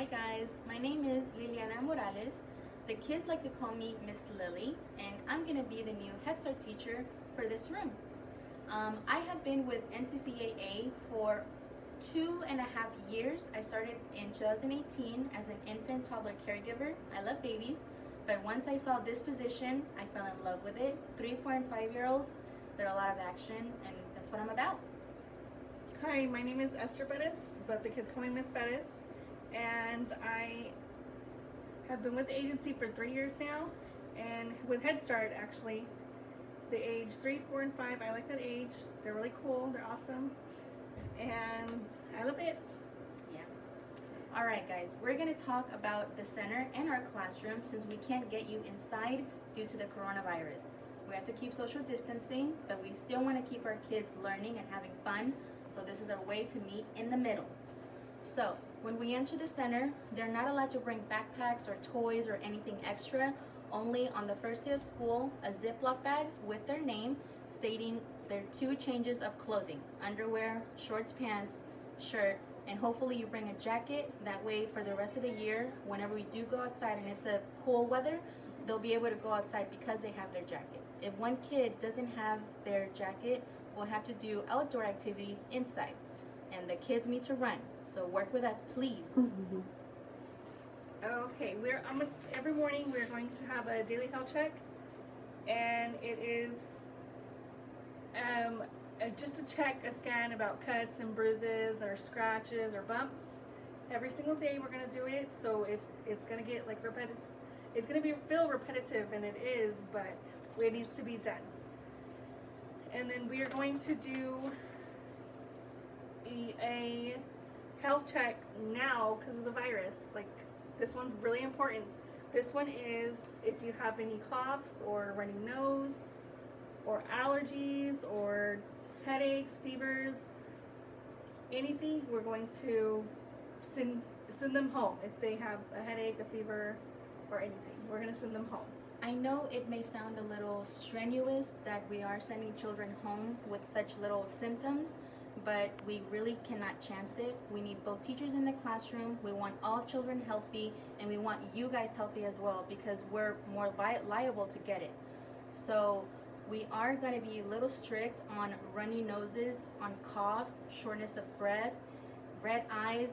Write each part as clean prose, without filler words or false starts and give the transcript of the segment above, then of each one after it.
Hi guys, my name is Liliana Morales. The kids like to call me Miss Lily, and I'm gonna be the new Head Start teacher for this room. I have been with NCCAA for 2.5 years. I started in 2018 as an infant toddler caregiver. I love babies, but once I saw this position, I fell in love with it. 3, 4, and 5-year-olds, they're a lot of action, and that's what I'm about. Hi, my name is Esther Bettis, but the kids call me Miss Bettis, and I have been with the agency for 3 years now, and with Head Start actually, the age 3, 4, and 5, I like that age. They're really cool, they're awesome, and I love it. Yeah. All right, guys, we're going to talk about the center and our classroom since we can't get you inside due to the coronavirus. We have to keep social distancing, but we still want to keep our kids learning and having fun, so this is our way to meet in the middle. So, when we enter the center, they're not allowed to bring backpacks or toys or anything extra. Only on the first day of school, a Ziploc bag with their name stating their 2 changes of clothing: underwear, shorts, pants, shirt, and hopefully you bring a jacket. That way for the rest of the year, whenever we do go outside and it's a cool weather, they'll be able to go outside because they have their jacket. If one kid doesn't have their jacket, we'll have to do outdoor activities inside. And the kids need to run, so work with us, please. Okay, every morning we're going to have a daily health check, and it is just a check, a scan about cuts and bruises or scratches or bumps. Every single day we're going to do it, so if it's going to get like repetitive, it's going to feel repetitive, and it is, but it needs to be done. And then we are going to do a health check now because of the virus. Like, this one's really important. This one is if you have any coughs or runny nose or allergies or headaches, fevers, anything, we're going to send them home. If they have a headache, a fever, or anything, we're going to send them home. I know it may sound a little strenuous that we are sending children home with such little symptoms, but we really cannot chance it. We need both teachers in the classroom. We want all children healthy, and we want you guys healthy as well because we're more liable to get it. So we are going to be a little strict on runny noses, on coughs, shortness of breath, red eyes,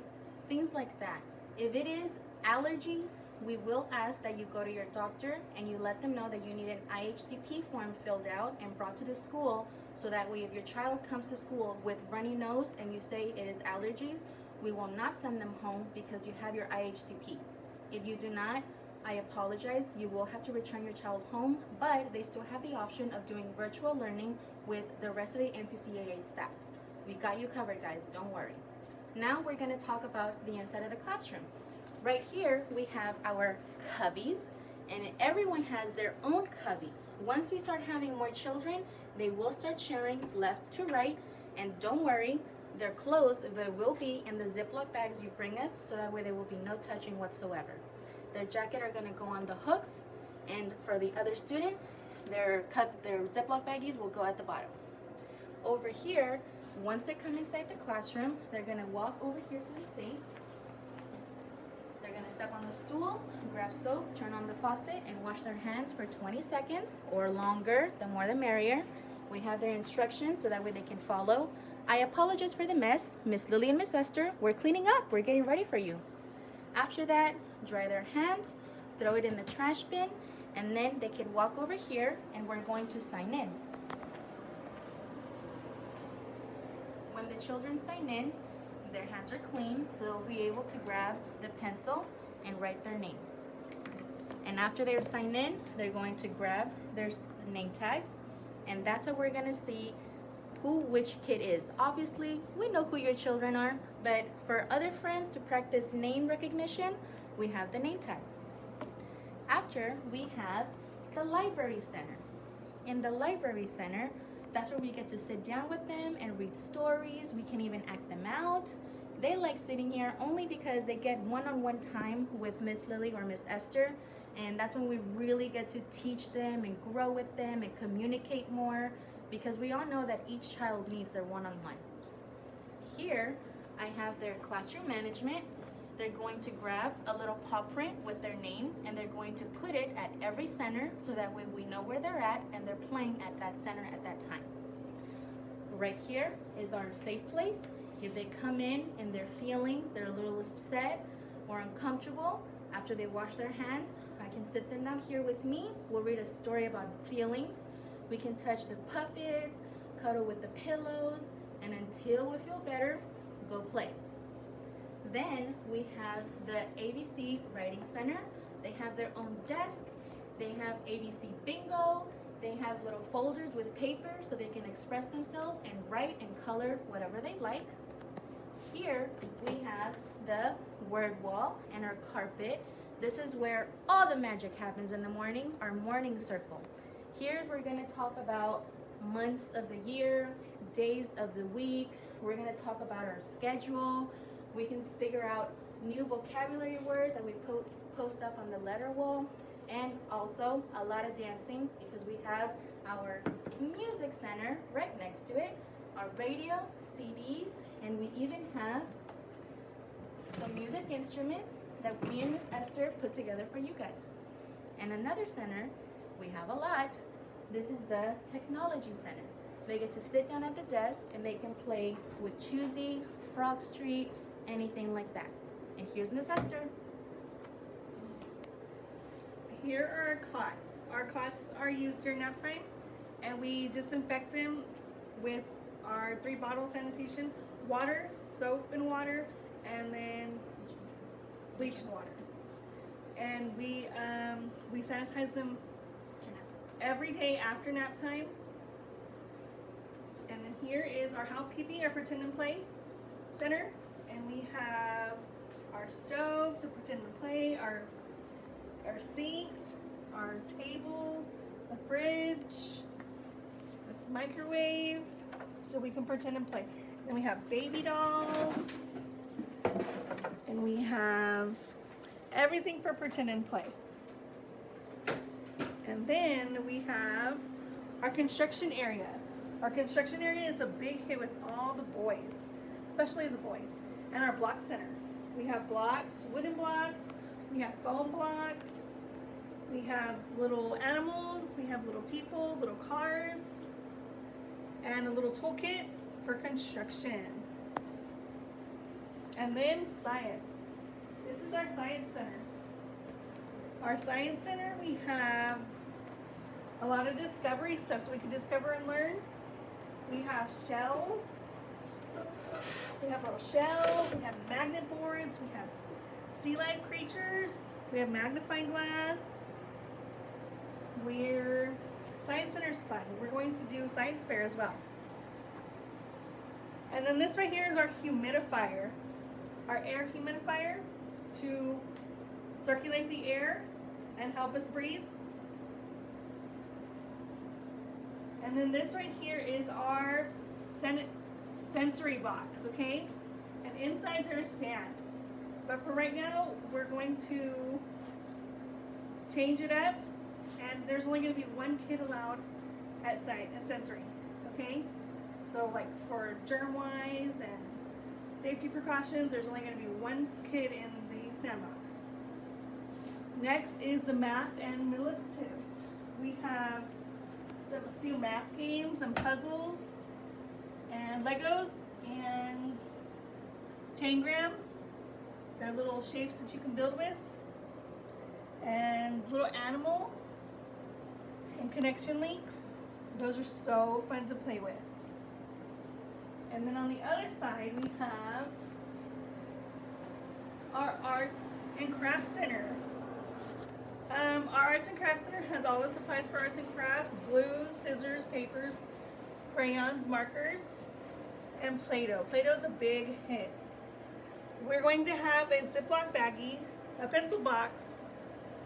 things like that. If it is allergies, we will ask that you go to your doctor and you let them know that you need an IHCP form filled out and brought to the school, so that way if your child comes to school with runny nose and you say it is allergies, we will not send them home because you have your IHCP. If you do not, I apologize, you will have to return your child home, but they still have the option of doing virtual learning with the rest of the NCCAA staff. We got you covered, guys, don't worry. Now we're going to talk about the inside of the classroom. Right here we have our cubbies, and everyone has their own cubby. Once we start having more children, they will start sharing left to right, and don't worry, their clothes, they will be in the Ziploc bags you bring us, so that way there will be no touching whatsoever. Their jacket are going to go on the hooks, and for the other student, their Ziploc baggies will go at the bottom. Over here, once they come inside the classroom, they're going to walk over here to the sink. They're going to step on the stool, grab soap, turn on the faucet, and wash their hands for 20 seconds or longer. The more the merrier. We have their instructions so that way they can follow. I apologize for the mess. Miss Lily and Miss Esther, we're cleaning up. We're getting ready for you. After that, dry their hands, throw it in the trash bin, and then they can walk over here and we're going to sign in. When the children sign in, their hands are clean, so they'll be able to grab the pencil and write their name. And after they're signed in, they're going to grab their name tag, and that's how we're gonna see which kid is. Obviously, we know who your children are, but for other friends to practice name recognition, we have the name tags. After, we have the library center. In the library center, that's where we get to sit down with them and read stories. We can even act them out. They like sitting here only because they get one-on-one time with Miss Lily or Miss Esther, and that's when we really get to teach them and grow with them and communicate more, because we all know that each child needs their one-on-one. Here, I have their classroom management, they're going to grab a little paw print with their name and they're going to put it at every center so that way we know where they're at and they're playing at that center at that time. Right here is our safe place. If they come in and their feelings, they're a little upset or uncomfortable after they wash their hands, I can sit them down here with me. We'll read a story about feelings. We can touch the puppets, cuddle with the pillows, and until we feel better, go play. Then we have the ABC Writing Center. They have their own desk. They have ABC Bingo. They have little folders with paper so they can express themselves and write and color whatever they like. Here we have the word wall and our carpet. This is where all the magic happens in the morning, our morning circle. Here's where we're going to talk about months of the year, days of the week. We're going to talk about our schedule. We can figure out new vocabulary words that we post up on the letter wall. And also a lot of dancing because we have our music center right next to it, our radio, CDs, and we even have some music instruments that me and Miss Esther put together for you guys. And another center, we have a lot. This is the Technology Center. They get to sit down at the desk and they can play with Choosy, Frog Street, anything like that. And here's Miss Esther. Here are our cots. Our cots are used during nap time, and we disinfect them with our 3-bottle sanitation water, soap and water, and then bleach and water. And we sanitize them every day after nap time. And then here is our housekeeping, our pretend and play center, and we have our stove to pretend and play, our sink, our table, the fridge, this microwave, so we can pretend and play. Then we have baby dolls, and we have everything for pretend and play. And then we have our construction area. Our construction area is a big hit with all the boys, especially the boys. And our block center. We have blocks, wooden blocks, we have foam blocks, we have little animals, we have little people, little cars, and a little toolkit for construction. And then science. This is our science center. Our science center, we have a lot of discovery stuff so we can discover and learn. We have shells. We have little shells, we have magnet boards, we have sea life creatures, we have magnifying glass. Science Center's fun. We're going to do science fair as well. And then this right here is our humidifier, our air humidifier to circulate the air and help us breathe. And then this right here is our sensory box, okay? And inside there's sand. But for right now, we're going to change it up, and there's only going to be one kid allowed at sensory, okay? So like for germ-wise and safety precautions, there's only going to be one kid in the sandbox. Next is the math and manipulatives. We have a few math games and puzzles and Legos and tangrams. They're little shapes that you can build with, and little animals and connection links. Those are so fun to play with. And then on the other side we have our Arts and Crafts Center. Our Arts and Crafts Center has all the supplies for arts and crafts: glues, scissors, papers, crayons, markers, and Play-Doh. Play-Doh's a big hit. We're going to have a Ziploc baggie, a pencil box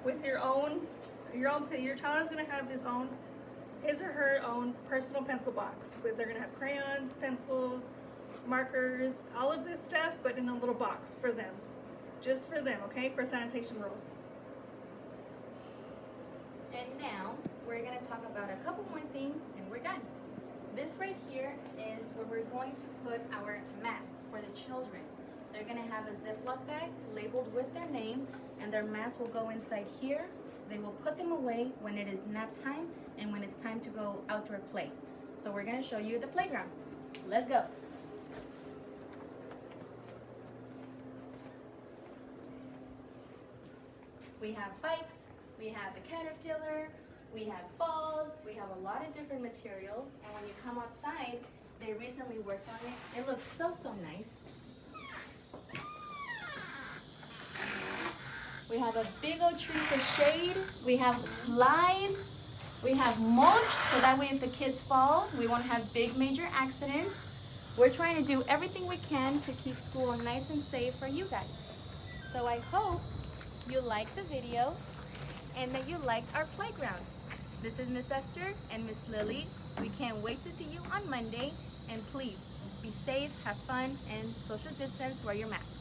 with your child is going to have his or her own personal pencil box. They're going to have crayons, pencils, markers, all of this stuff, but in a little box for them. Just for them, okay? For sanitation rules. And now we're going to talk about a couple more things and we're done. This right here is where we're going to put our mask for the children. They're gonna have a Ziploc bag labeled with their name, and their mask will go inside here. They will put them away when it is nap time and when it's time to go outdoor play. So we're gonna show you the playground. Let's go. We have bikes, we have the caterpillar, we have balls, we have a lot of different materials, and when you come outside, they recently worked on it. It looks so nice. We have a big old tree for shade. We have slides. We have mulch, so that way if the kids fall, we won't have big major accidents. We're trying to do everything we can to keep school nice and safe for you guys. So I hope you liked the video and that you liked our playground. This is Miss Esther and Miss Lily. We can't wait to see you on Monday. And please, be safe, have fun, and social distance, wear your mask.